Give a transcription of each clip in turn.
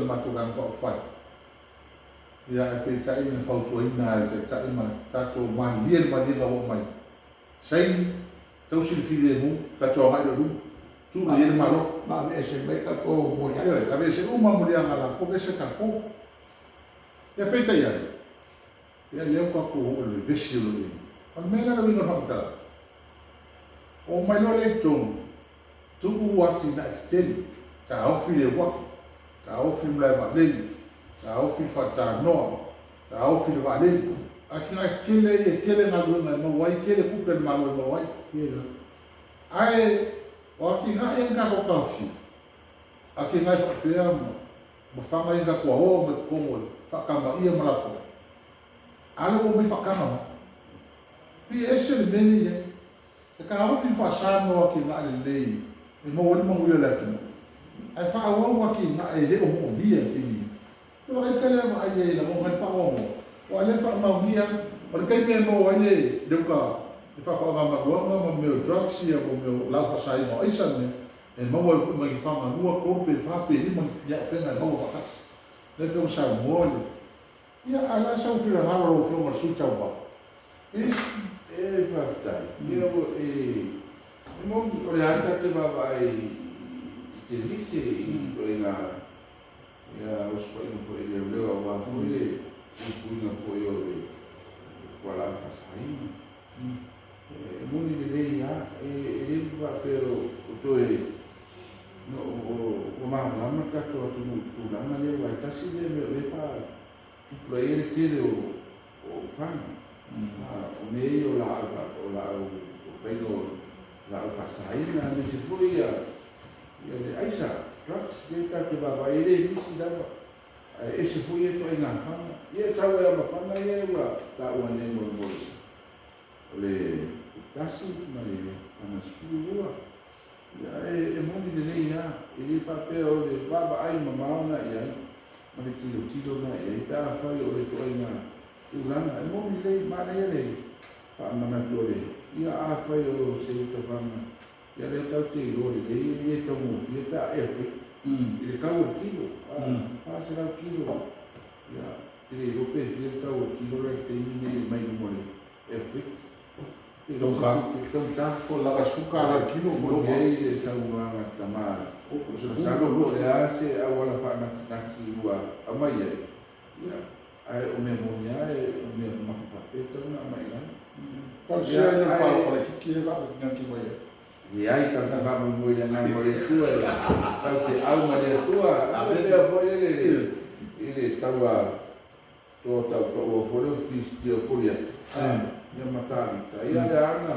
matugang whakawhai. Ia e pe tai me whautua ina e te tai ma tato manlien o mai. Saini, tau silfile mu, tato hai o ru, tu ma ien malo. Ma me se me ka ko moria. Ia, ave se uma moria ngala, ko be se ka ko. Ia pe tai ai. Ia leo ka ko o le vesi o le. Al mena na winga whakatala. O mai lo le tonu, tuku wati na teli, ka ofi le wafu, ka ofi mlai maleli, ka ofi whata noa, ka ofi le maleli. Aki ngai kele ngā luenga e mawai, kele kupe le malu e mawai. Ai, o aki ngai e ngako kawhi, aki ngai whakapea ma whanga i ngako o me kongo, whakama ia marafo. Ale o me whakama, pi ese le meni e, e ka ofi whasano aki ngai le lei, e mawai manguia le tunu. Ai whakawau aki ngai e leo mo bia ki ni. Pero kai tele ma ai e la mo ngai whakawau. O ale whakamaunia, o le kai mea no aile leuka e whakawamaruanga ma meo drugs ia mo meo laufasai mo aisa me e maua e mai whanganua korpe whape lima ni ia penga e maua wakati. Le peo sa moale. Ia ala sa ufira hara o whio marsu tau ba. E whakatai. Ia o mongi o le ata te baba e te lise i to e ngā ia ospa i mo e leo a wapu ile puina foi o qual a fasaina muni de lei ele vai pero o to e no o ma ka to tu na le vai ta si le pa tu pro ele tele o fan o meio lá o feino lá o fasaina me se foi e aisa drugs de ta que vai ele me se dava esse foi e toi ngā whana. Ia sawa e mawhana ia ua ta ua ne mo moisa. O le tasi ma le ana skuru ua. Ia e moni le nei ia. E le papea o le baba ai mamaona ia. Ma le tilo na ia. I ta whai o le toi ngā urana. E moni le mana ia le whaamana to le. Ia a whai o se uta whana. Ia le tau te ilore le. Ia tau mofi. Ia ta e whi. Ele caiu o quilo, será o quilo. Ele rope ele caiu o quilo, ele tem ninguém mais no molho. É feito. Então tá Ko la açúcar al kilo mo ele essa uma tamara. O sabe o se a wala fa na rua amanhã. Ai o memoria é o meu papel na amanhã. Qual seja o para que leva aqui vai. E aí tá vamos molhar na moletua, tá que a moletua, a moletua ele estava o folha fiz de colher. Ia matar tá. E a Ana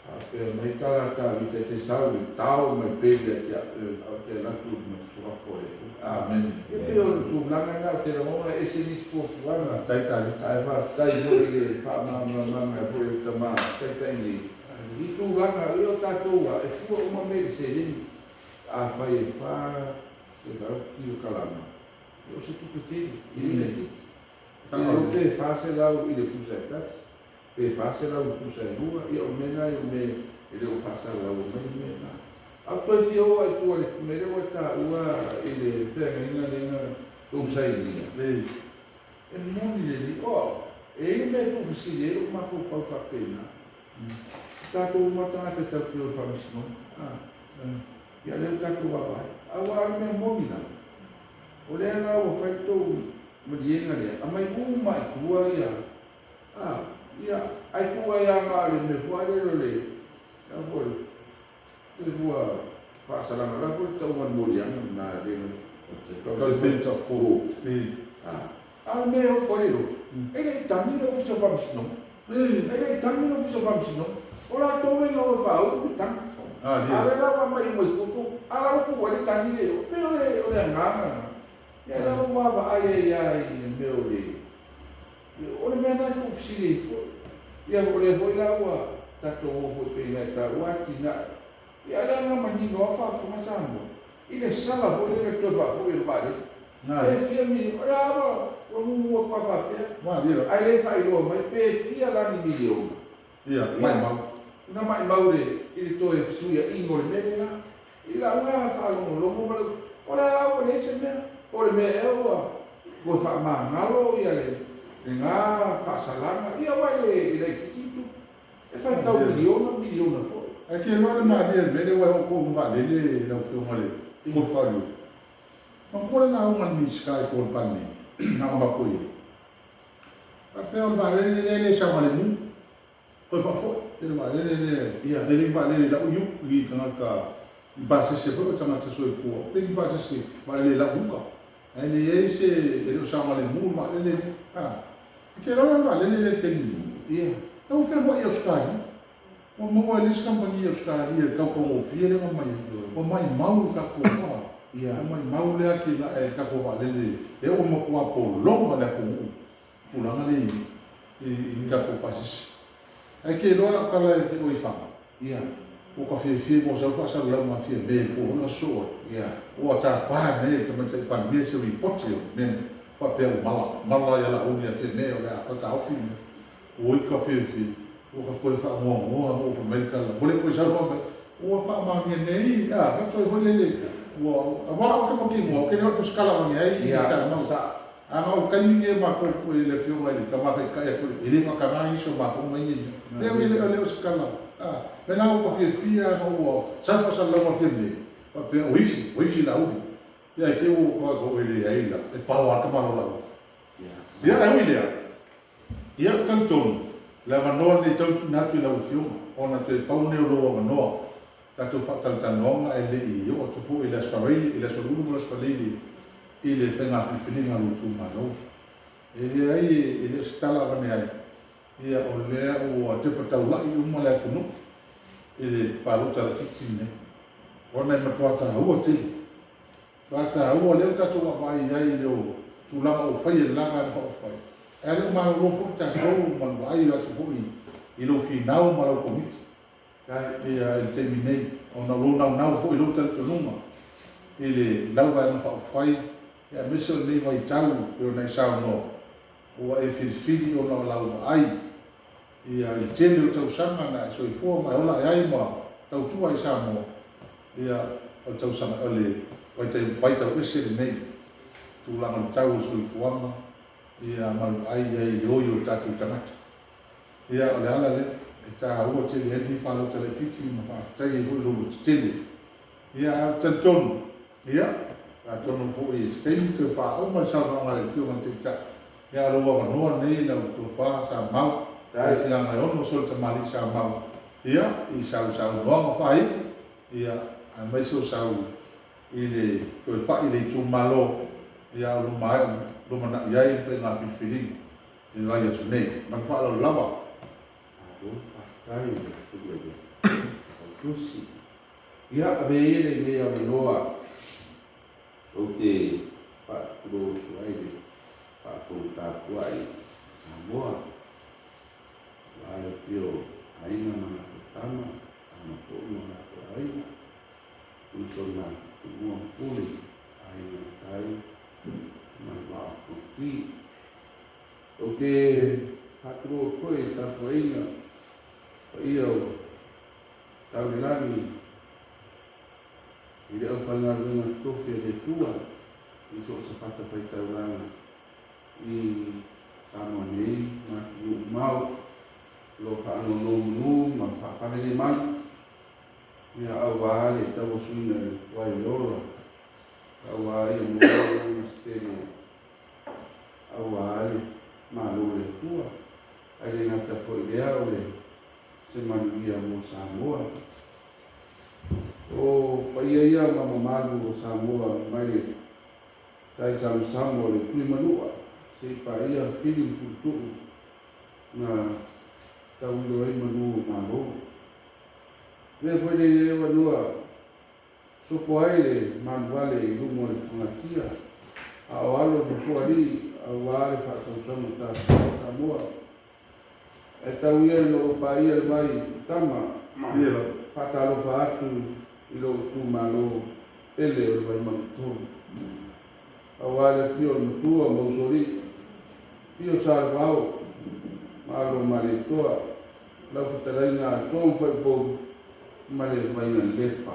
a perna tá vida te salve tal, mas pega até lá tudo mas só fora. Amém. E eu tu lá na ter uma esse disco lá. Tá. Aí vai tá ele para mamãe por ele tomar, tá ali. I tu langa i o tātua, e fua uma mele se rini, a whai e whā, se rau ki o kalama. E o se tuku tiri, i rina titi. E o pe whase lau i le pusa e tasi, pe whase lau i pusa e rua, i o mena i o me, i le o whasa lau o mena. A toi whioa i tua le kumere o ta ua i le whenga ringa tō sai ringa. E moni le li, e ili me tu visile, o mako pau whapena. Tātou matanga te tau ki o whamisino. Ia leo tātou wapai. Awa ar mea momina. O lea ngā o whaitou marienga lea. A mai uma i tua ia. Ia, ai tua ia ngā le me whaerero le. Ia hoi. Te hua whaasaranga rako i tau man morianga nā rea. Kau te tau koro. Ar mea o whaerero. Ele i tamina o fisa whamisino. Ele i tamina o fisa whamisino. Ora tome no fau tan. Ale la mama i moi kuku. Ala ku wali tan ni o. Pero o le ngama. Ya la mama ai me o le. O le mena ku fsiri. Ya o le foi la wa tato o foi pe na ta wa tina. Ya la mama ni no fa fu ma sambo. Ile sala o le to fa fu il mare. E fia mi bravo. O mu pa pa pe. Ai le fa i lo mai pe fia la ni milion. Ia, mai mau. Na mai maure i to e suia ingo le mena i la ua fa lo mo ora o le se mea, o le mea e ua, ko whaamangalo ia le ngā whaasalanga, ia wai le tititu, e whai tau miliona po. E ke loa le maadea mele wai hoko mga lele lau whio male, ko wharu. Ma kore nga unga ni skai ko pani, nga mako i. A peo ma lele sa male mu, ko whafo, ele ma lele, lele ma lele lau iu, li kanga ka, base se po tanga te soi fua, pe base se, ma lele lau uka. Ele e se, ele sa male mu, ma lele, ke loa ma lele teni. Não foi uma euskadi, uma eles companhia euskadi, ele cau com o filho, ele uma mau cacova, uma mau le aqui lá é cacova ele, é uma coapo longa lá com o langa ali e cacova passes. É que ele olha para lá que o ifama. O café filho, você faz a lá uma filha bem, o não sou. O atar pá, né, também tem para mim se o hipótese, né, papel mala ela unia filha, olha, para o filho. O café fi o café fa o America bole ko sa o fa ma nei ka to ho le o ava o que mo que no escala ma nei ka no sa o caminho ma ko le fio mai ka ma ka ko ele ma ka ma iso ma ko mai ni le escala me na o café fi o sa fa sa la fi ni pa pe o ifi la u ya que o ko ele aí la e pa o ka ma la ya ai dia ia tanton la manoa le tau natu la ufiuma ona te pau ne roa manoa tatu fataltanonga e le i o tu fu ila sfarili ila solulu mo sfarili ile fenga fifininga lutu mano e le ai ile stala vane ai ia o lea o te pataula i uma le tunu ile paluta la kitine ona i matuata hua te Rata hua leo tatu wa mai ai leo tulanga o fai e langa na fai ele ma lo fu ta ko ma ai la tu i lo finau ma lo komit ka e il terminei ona lo na fu i lo ta tu numa ele lau vai na fai e a meso le vai tau e ona sa no o e fili ona lau ai e il tele o tau sanga na so i fu ma ola ai ma tau tu ai sa mo e o tau sanga ole vai tau ese nei tu la ma tau so i fu ia malu ai ai yoyo tatu tamata ia ole ala le ta o te le ni palo te le titi ma fa tai vo lo tele ia tanton ia a tono fo i stem que fa o ma sa ma le fio ma te ta ia lo wa no nei na to fa sa mau ta ti nga mai ono sol te mali sa mau ia i sa no ma fai ia a mai so sa i le ko pa i le tu malo ia lo mai lo mana iai fe nga fili i vai asu nei man fa lo lava do tai Tuilaepa ia ave ele le a loa o te pa lo ai le pa ko ta kuai Samau ale pio aina na tama ana ko na aina usona mo puli aina tai ma ki o te hatro foi ta poina io taulani ile o fanga na tofi de tua iso se fata pai taulana i Samau nei ma mau lo ka no ma fa ni man ia au vale tau suina wai lora au ai mo stene au ai ma lo le tua ai na ta po idea o le se manuia mo Samau o pai ia ma malu o Samau mai tai Samau le tui manua se pai ia feeling kultu na tau lo ai manu malo me foi de manua so poi le manuale i lumo le fungatia a alo de fuari a wale fa so ta Samau e tau ia no pai le mai tama ia pata lo fa atu i lo tu malo ele o vai mantu a wale fio no tua mo sori fio salvao malo maletoa la futalaina ton foi bo male vai na lepa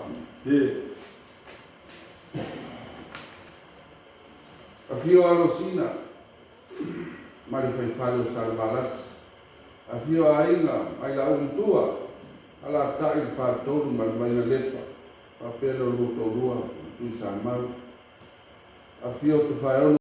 A fio alosina, mari whaifale o Salvalas. A fio ainga, ai la tua, ala tai whātoru mai na lepa. Papelo luto rua, tui Samau. A fio tu whaeonu